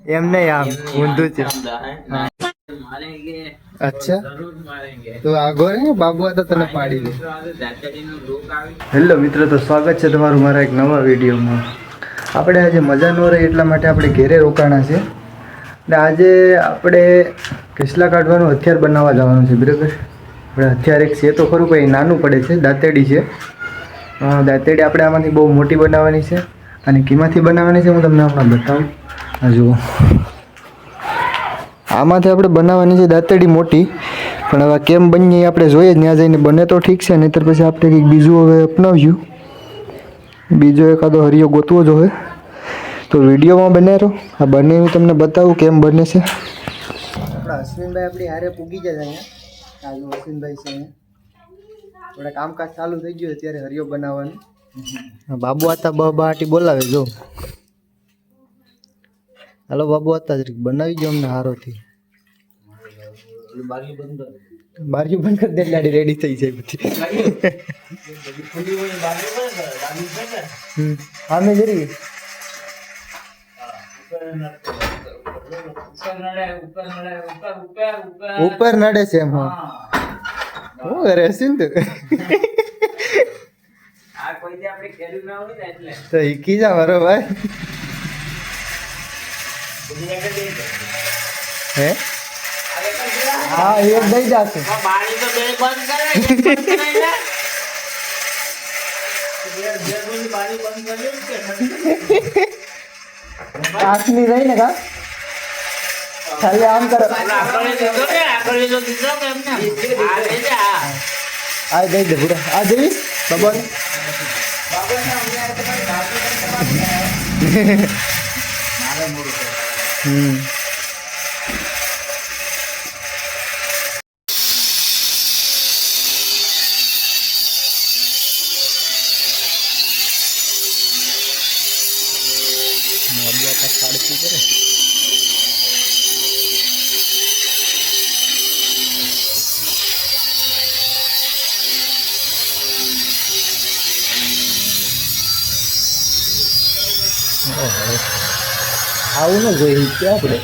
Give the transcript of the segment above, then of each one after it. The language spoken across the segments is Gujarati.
એમ नहीं આમ ઊંધું છે अच्छा તો આગો રે બાબુ તો તને પાડી દે હેલો મિત્રો તો સ્વાગત છે તમારું મારા એક નવા વિડીયોમાં આપણે આજે મજા ન રહે એટલા માટે આપણે ઘેરે રોકાણા છે અને આજે આપણે કેસલા કાઢવાનું હથિયાર બનાવવા જવાનું છે બરાબર આપણે હથિયાર એક છે તો ખરું પણ નાનું પડે છે દાંતેડી છે દાંતેડી આપણે આમાંથી બહુ મોટી બનાવવાની છે અને કીમાંથી બનાવવાની છે હું તમને હમણાં બતાવું આ જુઓ આમાંથી આપણે બનાવવાની છે દાંતેડી મોટી પણ હવે કેમ બની આપણે જોઈએ ત્યાં જઈને બને તો ઠીક છે નહીંતર પછી આપણે કંઈક બીજું હવે અપનાવ્યું બીજો એકાદો હરિયો ગોતવો જોઈએ તો વિડીયોમાં બને રહો આ બને હું તમને બતાવું કેમ બને છે આપણા અશ્વિનભાઈ આપણી હારે પૂગી જાય અહીંયા આજુ અશ્વિનભાઈ છે અહીંયા આપણે કામકાજ ચાલુ થઈ ગયું અત્યારે હરિયો બનાવવાનું બાબુ આતા બાટી બોલાવે જો હાલો બાબુ આતા જરીક બનાવી ગયો અમને હારોથી બારી બંધ કરી દે લાડી રેડી થઈ જાય બધી આમે જરી ઉપર નડે છે એમ હા હું કરે છે ને આ કોઈ દે આપણે ખેડૂત ના હોય ને એટલે તો ઈકી જા મારો ભાઈ હે હા એ દઈ જાશે બારી તો બે બંધ કરે બારી બંધ કરી આખની રહી ને કા ખાલી આમ કરો આ દઈ દે પૂરા આ દઈ બબન આવું ન જોઈ કે આપણે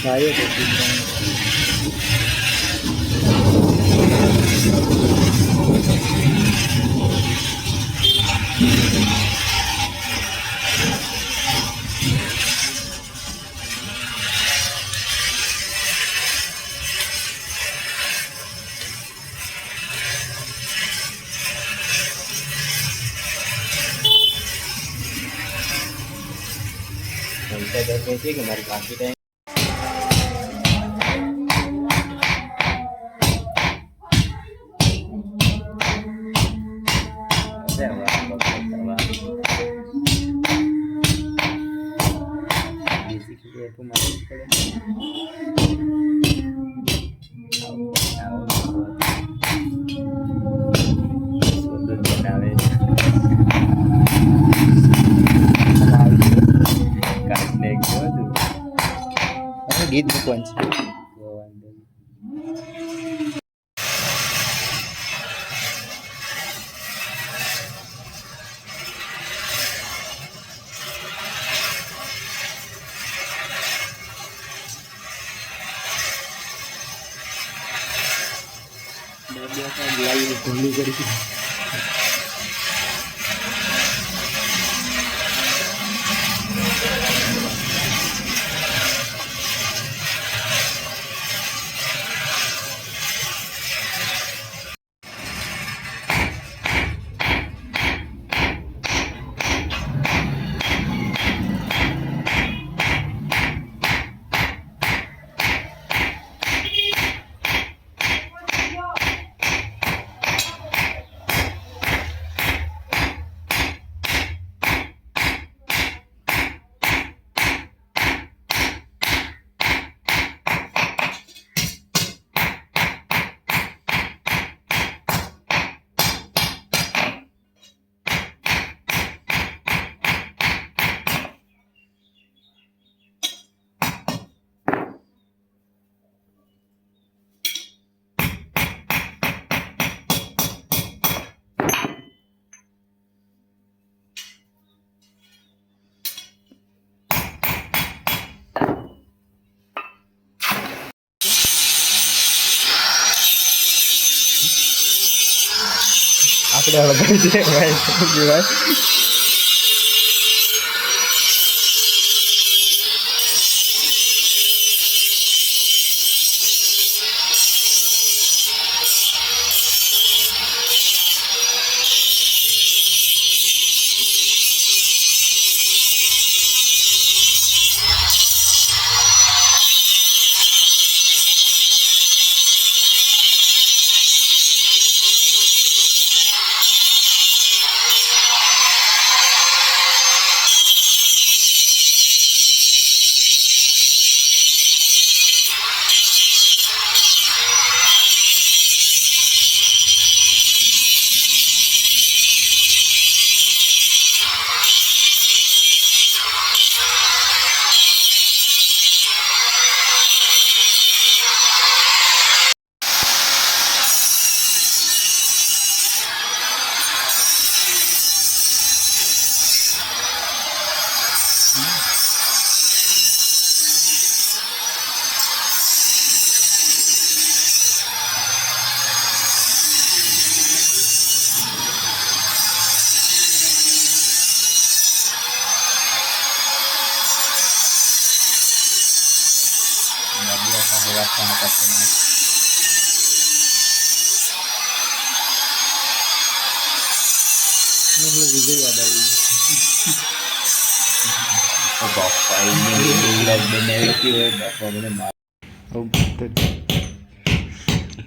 ભાઈ કે મારી બાકી ગીત મૂકવાનું છે ઘૂમલી કરી આપણે હળગાવી છે ભાઈ.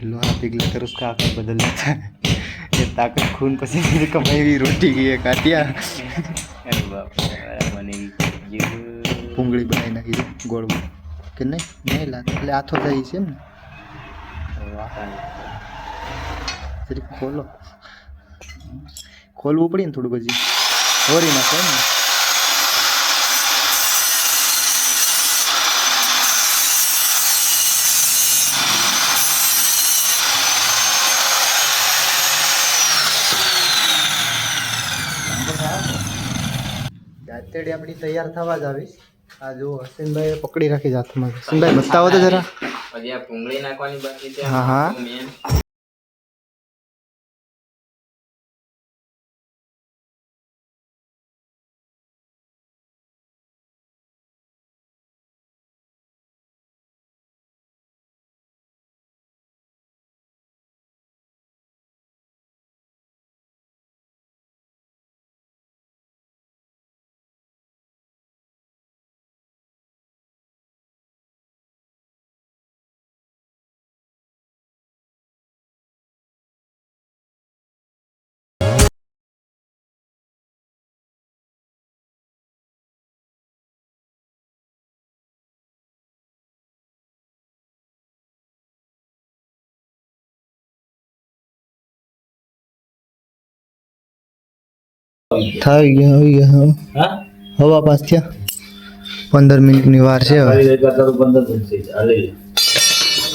लोहा पिघला कर उसका आकार बदल जाता है. ये ताकत खून पसीने से कमाई हुई रोटी की है काटिया. पुंगड़ी बनाई नाखी गोળ કે નહીં લાત એટલે હાથો જાય છે એમ ને. જરીક ખોલવું પડે ને થોડુંક હજી ઓરી નાખો એમ ને. દાંતેડી આપણી તૈયાર થવા જ આવી. આ જો હસીનભાઈ પકડી રાખી હાથમાં. હસીનભાઈ બતાવો તો જરા. હજી આ ભૂંગળી નાખવાની બાકી છે. હા હા થઈ ગયા. હવા પાસ થયા 15 મિનિટની વાર છે હવે.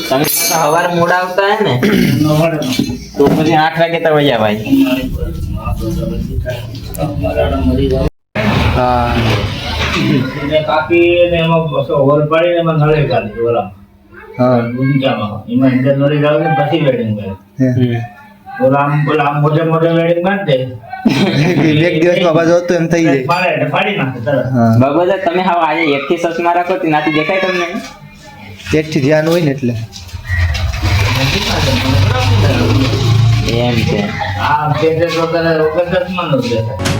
તમે સવારે મોડા આવતા હે ને તો પછી 8 વાગે તો વયા ભાઈ. હા કાપી ને એમાં ઓવર પાડીને એમાં નળે કાઢી ઓલા હા ઊંચામાં એમાં અંદર નળી ગાળીને પછી વેડિંગ કરે. ઓલા મોટે વેડિંગ બાંધ દે. એક દિવસમાં બાજુ હતું એમ થઈ જાય. ફાડી નાખે તરત. બાબા તમે હા આજે એકથી સસમા રાખો તેનાથી દેખાય તમને. એકથી ધ્યાન હોય ને એટલે એમ છે. આ કેતે તો કરે રોગસમાં નો દેખાય.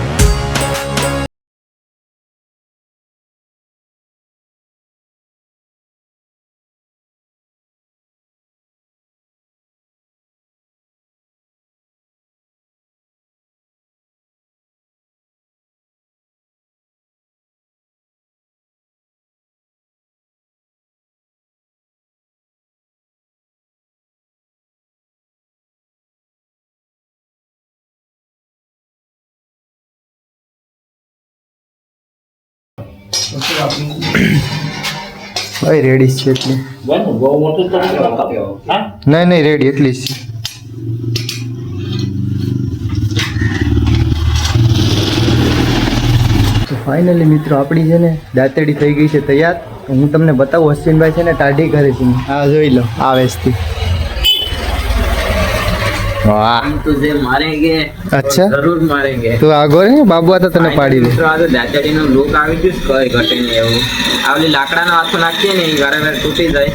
ભાઈ રેડી છે એટલે બહુ મોટું તો કાપ્યો. હા નહીં રેડી એટલી જ છે. તો ફાઇનલી મિત્રો આપણી છે ને દાંતેડી થઈ ગઈ છે તૈયાર. હું તમને બતાવું. અશ્વિનભાઈ છે ને ટાઢી કરે છે. હા જોઈ લો આવે છે. વાહ हम तुझे मारेंगे अच्छा जरूर मारेंगे તું આગો રે બાબુ આ તો તને પાડી દે મિત્રો આ તો દાદાડીનું લોક આવી ગયું છે, કઈ ઘટે નહીં એવું. આ ઓલી લાકડાનો હાથો નાખીએ ને એ વારે વારે તૂટી જાય.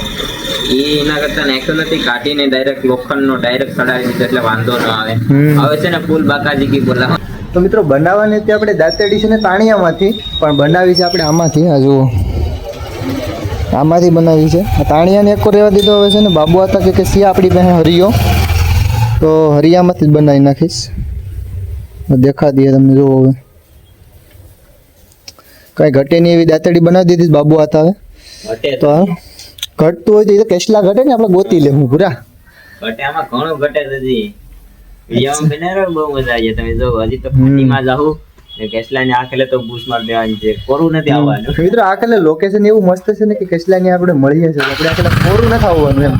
એ એના કરતા નાખ્યો નથી, કાઢીને ડાયરેક્ટ લોખંડનો ડાયરેક્ટ ચડાવી દીધો એટલે વાંધો ન આવે. હવે છે ને ફૂલ બાકાજી કી બોલા. તો મિત્રો બનાવવાની હતી આપણે દાંતેડી છે ને તાણિયામાંથી, પણ બનાવી છે આપણે આમાંથી. આ જુઓ આમાંથી બનાવી છે. આ તાણિયાને એક રહેવા દીધો. હવે છે ને બાબુ હતા કે સિયા આપણી પાસે હરિયો, તો હરિયામાંથી જ બનાવી નાખીશ. દેખા દઈએ તમને. જુઓ હવે કઈ ઘટે નહીં એવી દાંતેડી બનાવી દીધી છે બાબુ હતા. હવે ઘટે તો આ ઘટતું હોય તો એ તો કેસલા ઘટે ને, આપણે ગોતી લે હું પૂરા ઘટે, આમાં ઘણું ઘટે છે હજી. વિડીયોમાં બનાવ્યો બહુ મજા આવી. તમે જો હજી તો ફાટીમાં જાઉં ને કેસલાની આંખે તો બૂસ માર દેવાની છે, કોરું નથી આવવાનું. મિત્રો આ કલે લોકેશન એવું મસ્ત છે ને કે કેસલાની આપણે મળીએ છીએ, આપણે આ કલે કોરું નથી આવવાનું એમ.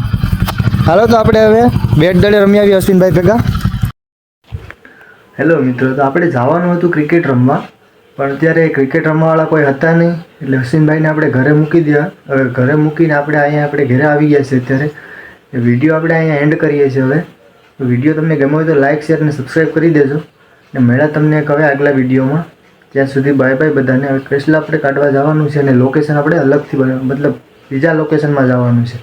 હાલો તો આપણે હવે બેટ દળે રમી આવીએ અશ્વિનભાઈ ભેગા. હેલો મિત્રો, તો આપણે જવાનું હતું ક્રિકેટ રમવા, પણ અત્યારે ક્રિકેટ રમવાવાળા કોઈ હતા નહીં, એટલે અશ્વિનભાઈને આપણે ઘરે મૂકી દીધા. હવે ઘરે મૂકીને આપણે ઘરે આવી ગયા છે. અત્યારે એ વિડીયો આપણે અહીંયા એન્ડ કરીએ છીએ. હવે વિડીયો તમને ગમ્યો હોય તો લાઇક શેર અને સબસ્ક્રાઈબ કરી દેજો, ને મળ્યા તમને હવે આગલા વિડીયોમાં. ત્યાં સુધી બાય બાય બધાને. હવે કેસલા આપણે કાઢવા જવાનું છે અને લોકેશન આપણે અલગથી મતલબ બીજા લોકેશનમાં જવાનું છે.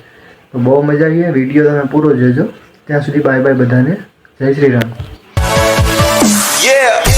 તો બહુ મજા આવી. વિડીયો તમે પૂરો જોજો. ત્યાં સુધી બાય બાય બધાને. જય શ્રી રામ. Yeah.